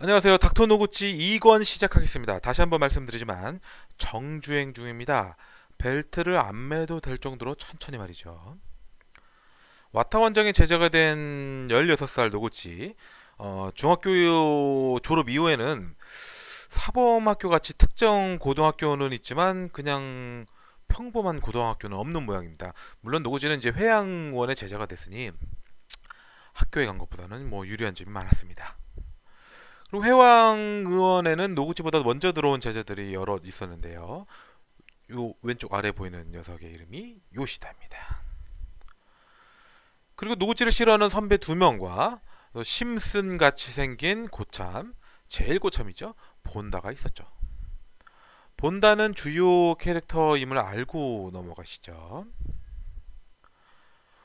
안녕하세요. 닥터 노구찌 2권 시작하겠습니다. 다시 한번 말씀드리지만 정주행 중입니다. 벨트를 안 매도 될 정도로 천천히 말이죠. 와타 원정의 제자가 된 16살 노구찌. 중학교 졸업 이후에는 사범학교 같이 특정 고등학교는 있지만 그냥 평범한 고등학교는 없는 모양입니다. 물론 노구찌는 이제 회양원의 제자가 됐으니 학교에 간 것보다는 유리한 점이 많았습니다. 그리고 해왕 의원에는 노구찌보다 먼저 들어온 제자들이 여럿 있었는데요. 요 왼쪽 아래 보이는 녀석의 이름이 요시다입니다. 그리고 노구찌를 싫어하는 선배 두 명과 심슨 같이 생긴 고참, 제일 고참이죠. 본다가 있었죠. 본다는 주요 캐릭터임을 알고 넘어가시죠.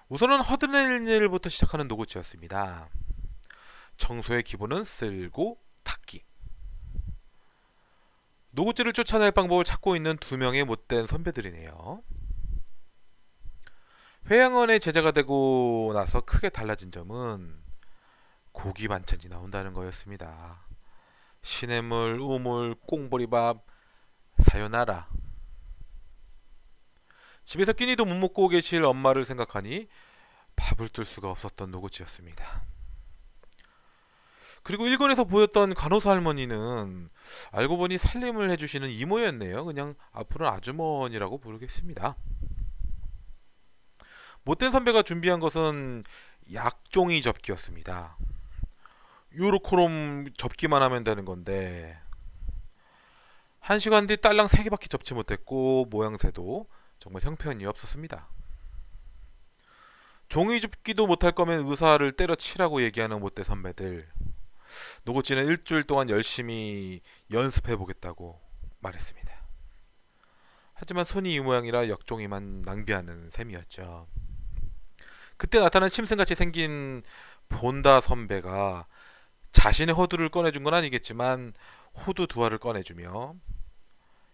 우선은 허드렛 일부터 시작하는 노구찌였습니다. 청소의 기본은 쓸고 닦기. 노구찌를 쫓아낼 방법을 찾고 있는 두 명의 못된 선배들이네요. 회양원의 제자가 되고 나서 크게 달라진 점은 고기 반찬이 나온다는 거였습니다. 시냇물, 우물, 꽁보리밥, 사요나라. 집에서 끼니도 못 먹고 계실 엄마를 생각하니 밥을 뜰 수가 없었던 노구찌였습니다. 그리고 일본에서 보였던 간호사 할머니는 알고 보니 살림을 해주시는 이모였네요. 그냥 앞으로는 아주머니라고 부르겠습니다. 못된 선배가 준비한 것은 약종이 접기였습니다. 요렇게럼 접기만 하면 되는 건데 1시간 뒤 딸랑 3개밖에 접지 못했고 모양새도 정말 형편이 없었습니다. 종이 접기도 못할 거면 의사를 때려치라고 얘기하는 못된 선배들. 노구찌는 일주일 동안 열심히 연습해 보겠다고 말했습니다. 하지만 손이 이 모양이라 역종이만 낭비하는 셈이었죠. 그때 나타난 심슨같이 생긴 본다 선배가 자신의 호두를 꺼내준 건 아니겠지만 호두 두 알을 꺼내주며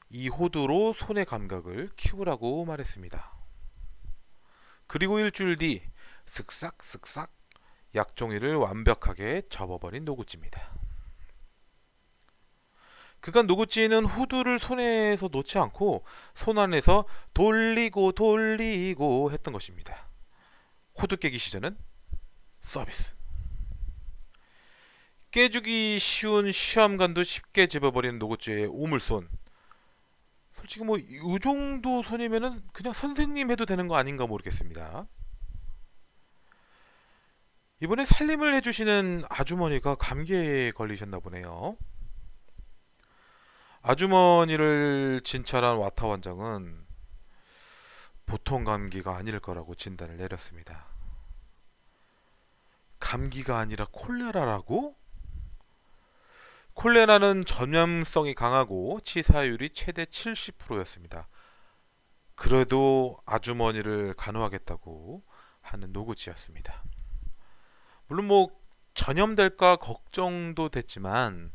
이 호두로 손의 감각을 키우라고 말했습니다. 그리고 일주일 뒤 쓱싹쓱싹 약종이를 완벽하게 접어버린 노구찌입니다. 그간 노구찌는 호두를 손에서 놓지 않고 손 안에서 돌리고 돌리고 했던 것입니다. 호두 깨기 시전은 서비스. 깨주기 쉬운 시험관도 쉽게 집어버리는 노구찌의 오물손. 솔직히 이 정도 손이면은 그냥 선생님 해도 되는 거 아닌가 모르겠습니다. 이번에 살림을 해주시는 아주머니가 감기에 걸리셨나 보네요. 아주머니를 진찰한 와타 원장은 보통 감기가 아닐 거라고 진단을 내렸습니다. 감기가 아니라 콜레라라고? 콜레라는 전염성이 강하고 치사율이 최대 70%였습니다. 그래도 아주머니를 간호하겠다고 하는 노구찌였습니다. 물론 전염될까 걱정도 됐지만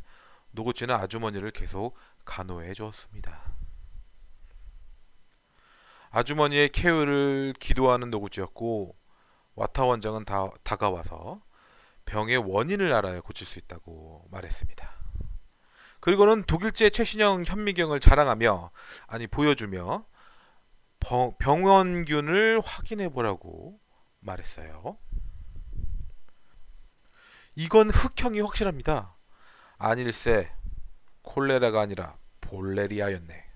노구찌는 아주머니를 계속 간호해 주었습니다. 아주머니의 케어를 기도하는 노구찌였고 와타 원장은 다가와서 병의 원인을 알아야 고칠 수 있다고 말했습니다. 그리고는 독일제 최신형 현미경을 자랑하며 보여주며 병원균을 확인해 보라고 말했어요. 이건 흑형이 확실합니다. 아닐세, 콜레라가 아니라 볼레리아였네.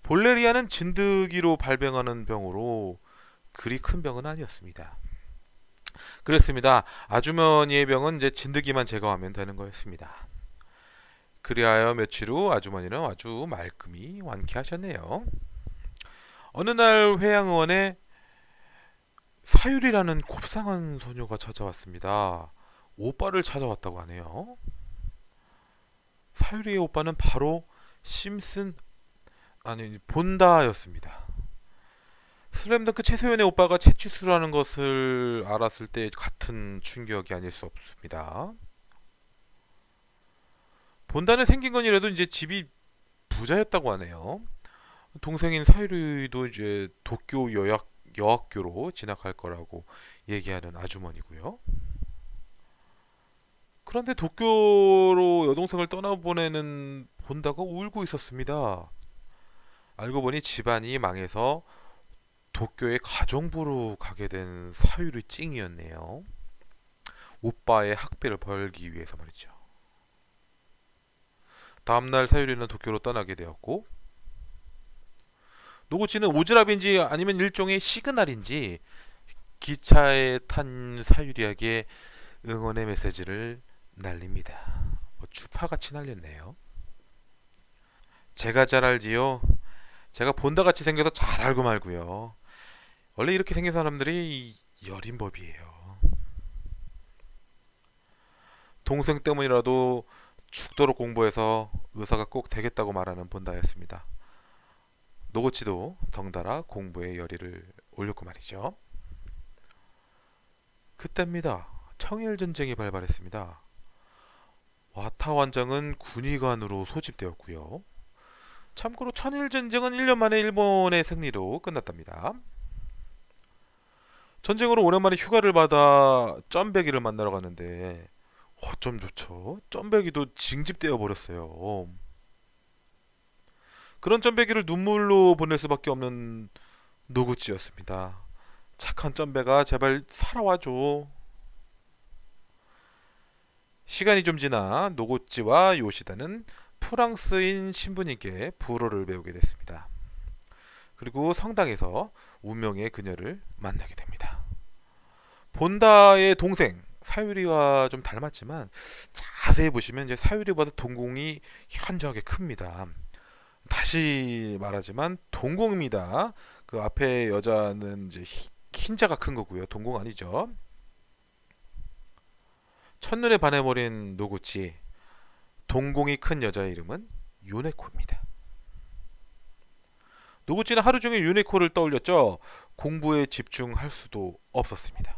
볼레리아는 진드기로 발병하는 병으로 그리 큰 병은 아니었습니다. 그렇습니다. 아주머니의 병은 이제 진드기만 제거하면 되는 거였습니다. 그리하여 며칠 후 아주머니는 아주 말끔히 완쾌하셨네요. 어느 날 회양의원에 사유리라는 곱상한 소녀가 찾아왔습니다. 오빠를 찾아왔다고 하네요. 사유리의 오빠는 바로 심슨 본다였습니다. 슬램덩크 최소연의 오빠가 채취수라는 것을 알았을 때 같은 충격이 아닐 수 없습니다. 본다는 생긴 건이라도 이제 집이 부자였다고 하네요. 동생인 사유리도 이제 도쿄 여학교로 진학할 거라고 얘기하는 아주머니고요. 그런데 도쿄로 여동생을 떠나보내는 본다가 울고 있었습니다. 알고 보니 집안이 망해서 도쿄에 가정부로 가게 된 사유리 찡이었네요. 오빠의 학비를 벌기 위해서 말이죠. 다음날 사유리는 도쿄로 떠나게 되었고, 노구치는 오지랖인지 아니면 일종의 시그널인지 기차에 탄 사유리에게 응원의 메시지를 날립니다. 뭐 추파같이 날렸네요. 제가 잘 알지요. 제가 본다같이 생겨서 잘 알고 말고요. 원래 이렇게 생긴 사람들이 여린 법이에요. 동생 때문이라도 죽도록 공부해서 의사가 꼭 되겠다고 말하는 본다였습니다. 노고치도 덩달아 공부에 열의를 올렸고 말이죠. 그때입니다. 청일전쟁이 발발했습니다. 와타 원정은 군의관으로 소집되었고요. 참고로 청일전쟁은 1년 만에 일본의 승리로 끝났답니다. 전쟁으로 오랜만에 휴가를 받아 점배기를 만나러 갔는데 어쩜 좋죠? 점배기도 징집되어 버렸어요. 그런 점배기를 눈물로 보낼 수밖에 없는 노구찌였습니다. 착한 점배가 제발 살아와줘. 시간이 좀 지나 노구찌와 요시다는 프랑스인 신부님께 불어를 배우게 됐습니다. 그리고 성당에서 운명의 그녀를 만나게 됩니다. 본다의 동생 사유리와 좀 닮았지만 자세히 보시면 이제 사유리보다 동공이 현저하게 큽니다. 다시 말하지만 동공입니다. 그 앞에 여자는 이제 흰자가 큰 거고요. 동공 아니죠. 첫눈에 반해버린 노구치. 동공이 큰 여자의 이름은 요네코입니다. 노구치는 하루 종일 요네코를 떠올렸죠. 공부에 집중할 수도 없었습니다.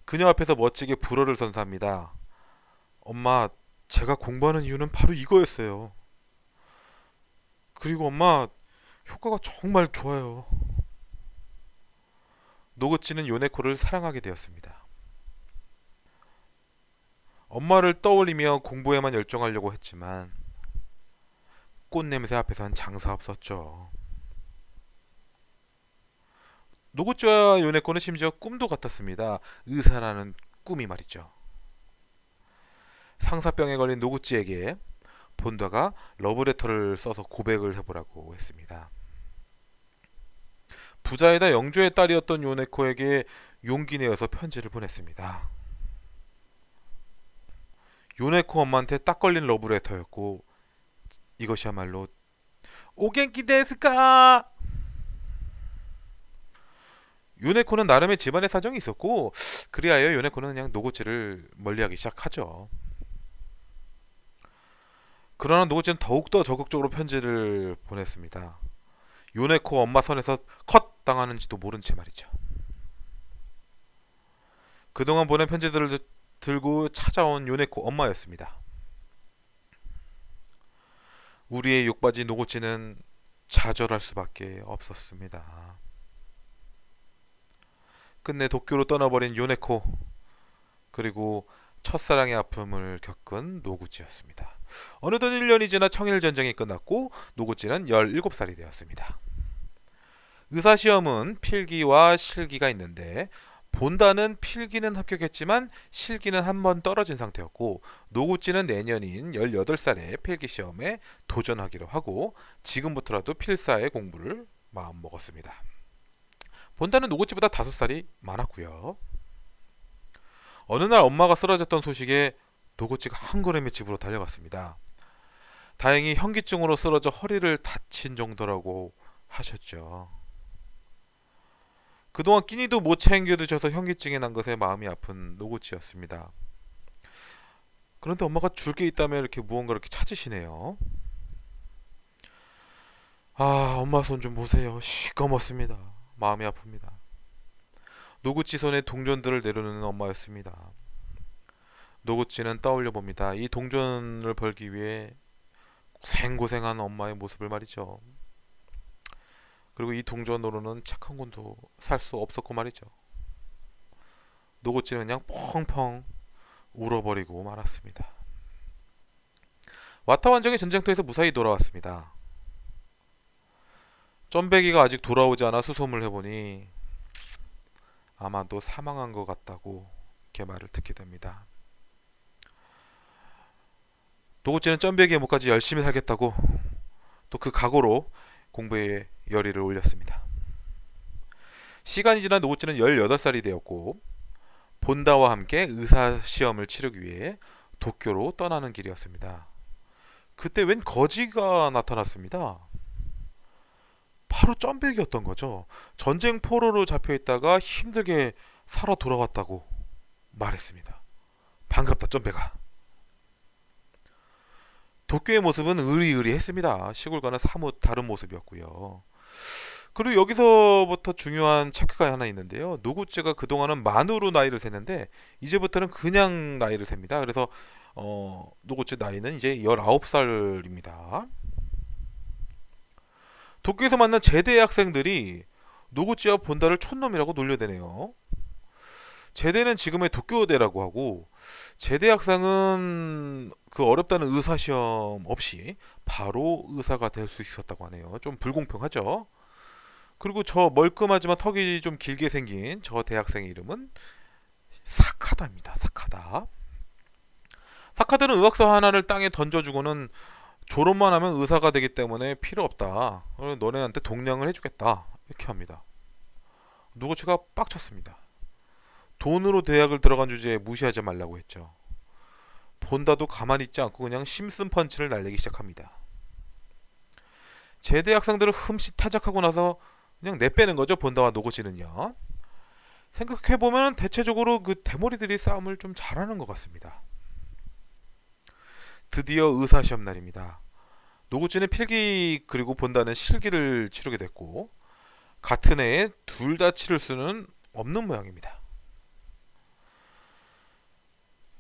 그녀 앞에서 멋지게 불어를 선사합니다. 엄마, 제가 공부하는 이유는 바로 이거였어요. 그리고 엄마, 효과가 정말 좋아요. 노구치는 요네코를 사랑하게 되었습니다. 엄마를 떠올리며 공부에만 열중하려고 했지만 꽃냄새 앞에선 장사 없었죠. 노구치와 요네코는 심지어 꿈도 같았습니다. 의사라는 꿈이 말이죠. 상사병에 걸린 노구치에게 본다가 러브레터를 써서 고백을 해보라고 했습니다. 부자에다 영주의 딸이었던 요네코에게 용기 내어서 편지를 보냈습니다. 요네코 엄마한테 딱 걸린 러브레터였고 이것이야말로 오겐키 데스까? 요네코는 나름의 집안의 사정이 있었고 그리하여 요네코는 그냥 노구치를 멀리하기 시작하죠. 그러나 노구치는 더욱더 적극적으로 편지를 보냈습니다. 요네코 엄마 선에서 컷 당하는지도 모른 채 말이죠. 그동안 보낸 편지들을 들고 찾아온 요네코 엄마였습니다. 우리의 욕받이 노구치는 좌절할 수밖에 없었습니다. 끝내 도쿄로 떠나버린 요네코, 그리고 첫사랑의 아픔을 겪은 노구치였습니다. 어느덧 1년이 지나 청일전쟁이 끝났고 노구치는 17살이 되었습니다. 의사시험은 필기와 실기가 있는데 본다는 필기는 합격했지만 실기는 한 번 떨어진 상태였고 노구치는 내년인 18살에 필기시험에 도전하기로 하고 지금부터라도 필사의 공부를 마음먹었습니다. 본다는 노구치보다 5살이 많았고요. 어느 날 엄마가 쓰러졌던 소식에 노구치가 한 걸음에 집으로 달려갔습니다. 다행히 현기증으로 쓰러져 허리를 다친 정도라고 하셨죠. 그동안 끼니도 못 챙겨 드셔서 현기증이 난 것에 마음이 아픈 노구치였습니다. 그런데 엄마가 줄 게 있다며 이렇게 무언가 이렇게 찾으시네요. 아, 엄마 손 좀 보세요. 시꺼멓습니다. 마음이 아픕니다. 노구치 손에 동전들을 내려놓는 엄마였습니다. 노구치는 떠올려 봅니다. 이 동전을 벌기 위해 고생고생한 엄마의 모습을 말이죠. 그리고 이 동전으로는 착한 건도 살 수 없었고 말이죠. 노구치는 그냥 펑펑 울어버리고 말았습니다. 와타 원정이 전쟁터에서 무사히 돌아왔습니다. 쫌배기가 아직 돌아오지 않아 수소문을 해보니 아마도 사망한 것 같다고 그 말을 듣게 됩니다. 노구찌는 쫌배기의 목까지 열심히 살겠다고 또 그 각오로 공부에 열의를 올렸습니다. 시간이 지난 노구찌는 18살이 되었고 본다와 함께 의사시험을 치르기 위해 도쿄로 떠나는 길이었습니다. 그때 웬 거지가 나타났습니다. 바로 쫌배기였던 거죠. 전쟁 포로로 잡혀있다가 힘들게 살아 돌아왔다고 말했습니다. 반갑다 쫌배가. 도쿄의 모습은 의리의리했습니다. 시골과는 사뭇 다른 모습이었고요. 그리고 여기서부터 중요한 체크가 하나 있는데요. 노구찌가 그동안은 만으로 나이를 셌는데 이제부터는 그냥 나이를 셉니다. 그래서 노구찌 나이는 이제 19살입니다. 도쿄에서 만난 제대 학생들이 노구찌와 본다를 촌놈이라고 놀려대네요. 제대는 지금의 도쿄대라고 하고 제대 학생은 그 어렵다는 의사시험 없이 바로 의사가 될 수 있었다고 하네요. 좀 불공평하죠. 그리고 저 멀끔하지만 턱이 좀 길게 생긴 저 대학생의 이름은 사카다입니다. 사카다. 사카다는 의학서 하나를 땅에 던져주고는 졸업만 하면 의사가 되기 때문에 필요 없다. 너네한테 동량을 해주겠다. 이렇게 합니다. 노구치가 빡쳤습니다. 돈으로 대학을 들어간 주제에 무시하지 말라고 했죠. 본다도 가만히 있지 않고 그냥 심슨 펀치를 날리기 시작합니다. 제대 학생들을 흠칫 타작하고 나서 그냥 내빼는 거죠. 본다와 노구치는요. 생각해보면 대체적으로 그 대머리들이 싸움을 좀 잘하는 것 같습니다. 드디어 의사시험 날입니다. 노구치는 필기 그리고 본다는 실기를 치르게 됐고 같은 해에 둘 다 치를 수는 없는 모양입니다.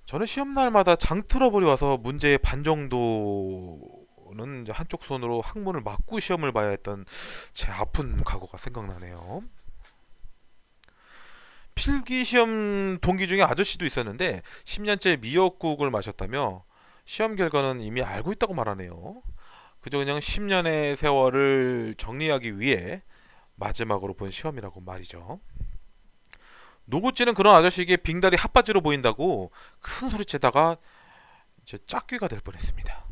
저는 시험날마다 장트러블이 와서 문제의 반 정도는 이제 한쪽 손으로 항문을 막고 시험을 봐야 했던 제 아픈 과거가 생각나네요. 필기시험 동기 중에 아저씨도 있었는데 10년째 미역국을 마셨다며 시험 결과는 이미 알고 있다고 말하네요. 그저 그냥 10년의 세월을 정리하기 위해 마지막으로 본 시험이라고 말이죠. 노구찌는 그런 아저씨에게 빙다리 핫바지로 보인다고 큰 소리치다가 이제 짝귀가 될 뻔했습니다.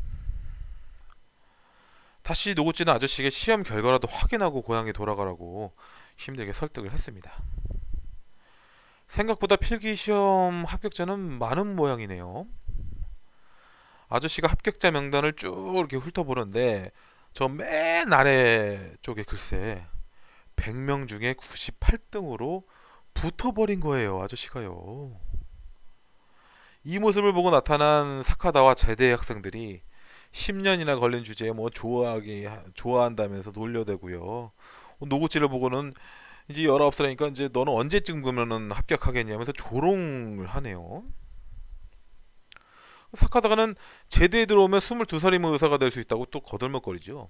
다시 노구찌는 아저씨에게 시험 결과라도 확인하고 고향에 돌아가라고 힘들게 설득을 했습니다. 생각보다 필기시험 합격자는 많은 모양이네요. 아저씨가 합격자 명단을 쭉 이렇게 훑어보는데 저 맨 아래 쪽에 글쎄 100명 중에 98등으로 붙어버린 거예요. 아저씨가요. 이 모습을 보고 나타난 사카다와 제대 학생들이 10년이나 걸린 주제에 뭐 좋아한다면서 놀려대고요. 노구찌를 보고는 이제 19살이니까 이제 너는 언제쯤 그러면은 합격하겠냐면서 조롱을 하네요. 사카다가는 제대에 들어오면 22살이면 의사가 될 수 있다고 또 거들먹거리죠.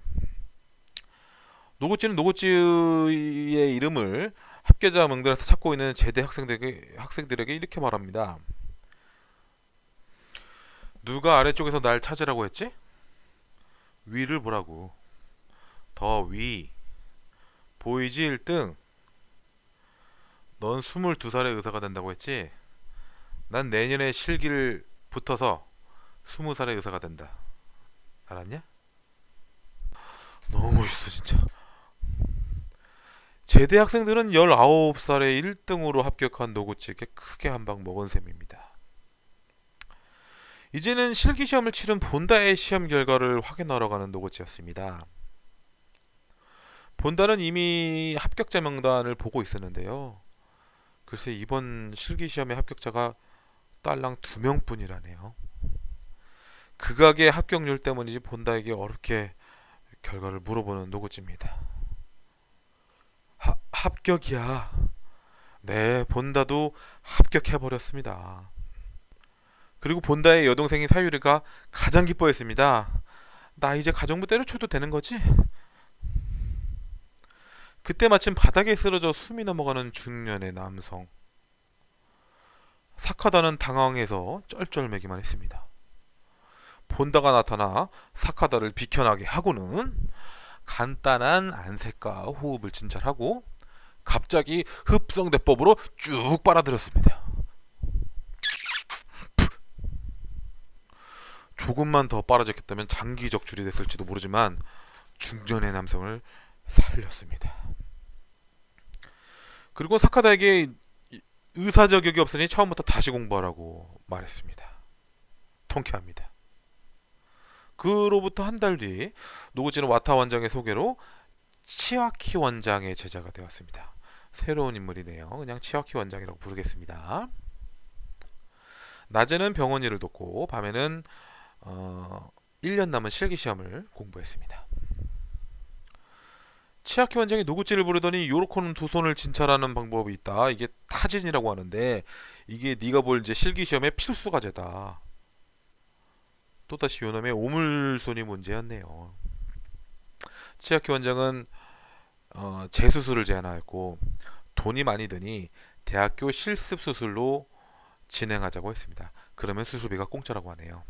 노구찌는 노구찌의 이름을 합계자 명단에서 찾고 있는 제대 학생들에게 이렇게 말합니다. 누가 아래쪽에서 날 찾으라고 했지? 위를 보라고. 더 위. 보이지 1등? 넌 22살에 의사가 된다고 했지? 난 내년에 실기를 붙어서 20살에 의사가 된다. 알았냐? 너무 멋있어 진짜. 제대 학생들은 19살에 1등으로 합격한 노구찌에게 크게 한 방 먹은 셈입니다. 이제는 실기시험을 치른 본다의 시험 결과를 확인하러 가는 노구찌였습니다. 본다는 이미 합격자 명단을 보고 있었는데요. 글쎄 이번 실기시험의 합격자가 딸랑 2명뿐이라네요. 극악의 합격률 때문이지 본다에게 어렵게 결과를 물어보는 노구찌입니다. 합격이야. 네, 본다도 합격해버렸습니다. 그리고 본다의 여동생인 사유리가 가장 기뻐했습니다. 나 이제 가정부 때려쳐도 되는 거지? 그때 마침 바닥에 쓰러져 숨이 넘어가는 중년의 남성. 사카다는 당황해서 쩔쩔매기만 했습니다. 본다가 나타나 사카다를 비켜나게 하고는 간단한 안색과 호흡을 진찰하고 갑자기 흡성대법으로 쭉 빨아들였습니다. 조금만 더 빨아들였다면 장기 적출이 됐을지도 모르지만 중년의 남성을 살렸습니다. 그리고 사카다에게 의사 자격이 없으니 처음부터 다시 공부하라고 말했습니다. 통쾌합니다. 그로부터 한 달 뒤 노구치는 와타 원장의 소개로 치와키 원장의 제자가 되었습니다. 새로운 인물이네요. 그냥 치와키 원장이라고 부르겠습니다. 낮에는 병원 일을 돕고 밤에는 1년 남은 실기시험을 공부했습니다. 치와키 원장이 노구찌를 부르더니 요렇게는 두 손을 진찰하는 방법이 있다. 이게 타진이라고 하는데 이게 네가 볼 이제 실기시험의 필수 과제다. 또다시 요놈의 오물손이 문제였네요. 치와키 원장은 재수술을 제안하였고 돈이 많이 드니 대학교 실습 수술로 진행하자고 했습니다. 그러면 수술비가 공짜라고 하네요.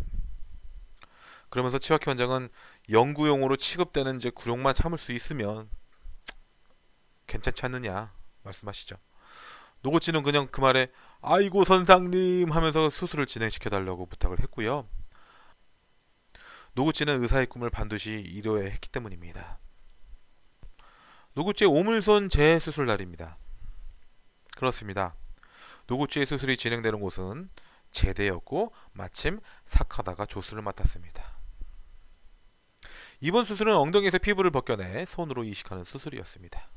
그러면서 치와키 원장은 연구용으로 취급되는 이제 굴욕만 참을 수 있으면 괜찮지 않느냐 말씀하시죠. 노구치는 그냥 그 말에 아이고 선상님 하면서 수술을 진행시켜 달라고 부탁을 했고요. 노구치는 의사의 꿈을 반드시 이뤄야 했기 때문입니다. 노구치의 오물손 재수술 날입니다. 그렇습니다. 노구치의 수술이 진행되는 곳은 제대였고 마침 사카다가 조수를 맡았습니다. 이번 수술은 엉덩이에서 피부를 벗겨내 손으로 이식하는 수술이었습니다.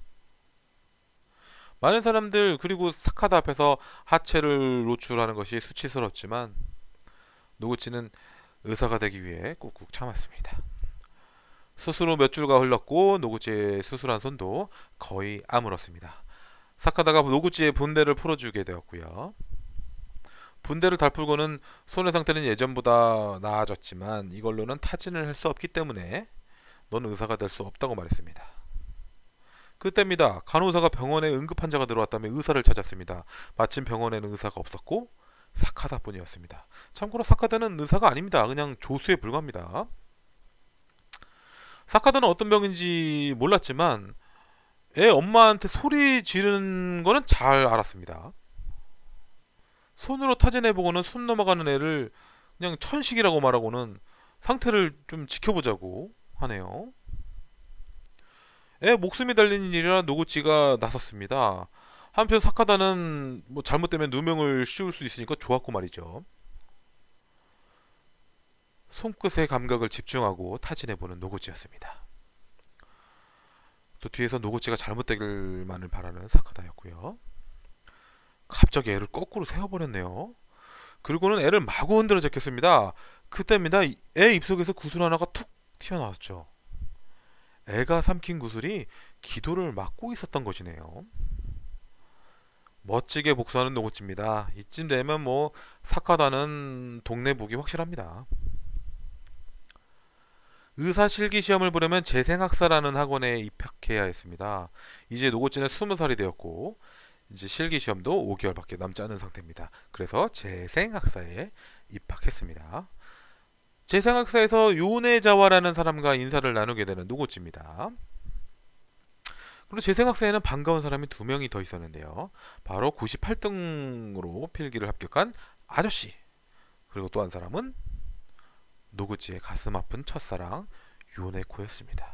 많은 사람들 그리고 사카다 앞에서 하체를 노출하는 것이 수치스럽지만 노구치는 의사가 되기 위해 꾹꾹 참았습니다. 수술 후 몇 줄가 흘렀고 노구치의 수술한 손도 거의 아물었습니다. 사카다가 노구치의 분대를 풀어주게 되었고요. 분대를 달 풀고는 손의 상태는 예전보다 나아졌지만 이걸로는 타진을 할 수 없기 때문에 넌 의사가 될 수 없다고 말했습니다. 그때입니다. 간호사가 병원에 응급 환자가 들어왔다며 의사를 찾았습니다. 마침 병원에는 의사가 없었고 사카다뿐이었습니다. 참고로 사카다는 의사가 아닙니다. 그냥 조수에 불과합니다. 사카다는 어떤 병인지 몰랐지만 애 엄마한테 소리 지르는 거는 잘 알았습니다. 손으로 타진해보고는 숨 넘어가는 애를 그냥 천식이라고 말하고는 상태를 좀 지켜보자고 하네요. 애 목숨이 달린 일이라 노구치가 나섰습니다. 한편 사카다는 뭐 잘못되면 누명을 씌울 수 있으니까 좋았고 말이죠. 손끝의 감각을 집중하고 타진해보는 노구치였습니다. 또 뒤에서 노구치가 잘못되길만을 바라는 사카다였고요. 갑자기 애를 거꾸로 세워버렸네요. 그리고는 애를 마구 흔들어 제꼈습니다. 그때입니다. 애 입속에서 구슬 하나가 툭 튀어나왔죠. 애가 삼킨 구슬이 기도를 막고 있었던 것이네요. 멋지게 복수하는 노구치입니다. 이쯤 되면 뭐 사카다는 동네 북이 확실합니다. 의사 실기시험을 보려면 재생학사라는 학원에 입학해야 했습니다. 이제 노구치는 20살이 되었고 이제 실기시험도 5개월밖에 남지 않은 상태입니다. 그래서 재생학사에 입학했습니다. 재생학사에서 요네자와라는 사람과 인사를 나누게 되는 노구치입니다. 그리고 재생학사에는 반가운 사람이 2명이 더 있었는데요. 바로 98등으로 필기를 합격한 아저씨, 그리고 또 한 사람은 노구치의 가슴 아픈 첫사랑 요네코였습니다.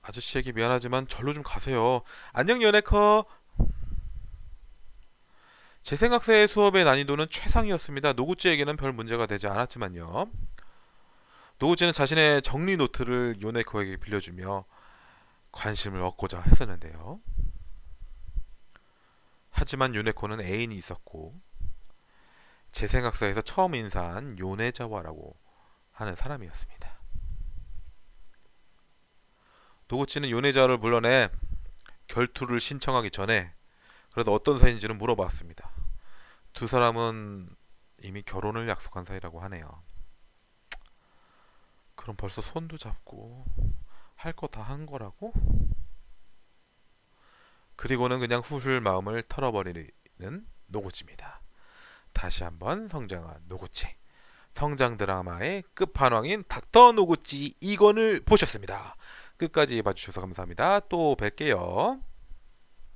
아저씨에게 미안하지만 절로 좀 가세요. 안녕 요네코. 재생학사의 수업의 난이도는 최상이었습니다. 노구치에게는 별 문제가 되지 않았지만요. 노구치는 자신의 정리 노트를 요네코에게 빌려주며 관심을 얻고자 했었는데요. 하지만 요네코는 애인이 있었고 재생학사에서 처음 인사한 요네자와라고 하는 사람이었습니다. 노구치는 요네자와를 불러내 결투를 신청하기 전에 그래도 어떤 사이인지는 물어봤습니다. 두 사람은 이미 결혼을 약속한 사이라고 하네요. 그럼 벌써 손도 잡고 할 거 다 한 거라고? 그리고는 그냥 후술 마음을 털어버리는 노구치입니다. 다시 한번 성장한 노구치. 성장 드라마의 끝판왕인 닥터 노구치 2권을 보셨습니다. 끝까지 봐주셔서 감사합니다. 또 뵐게요.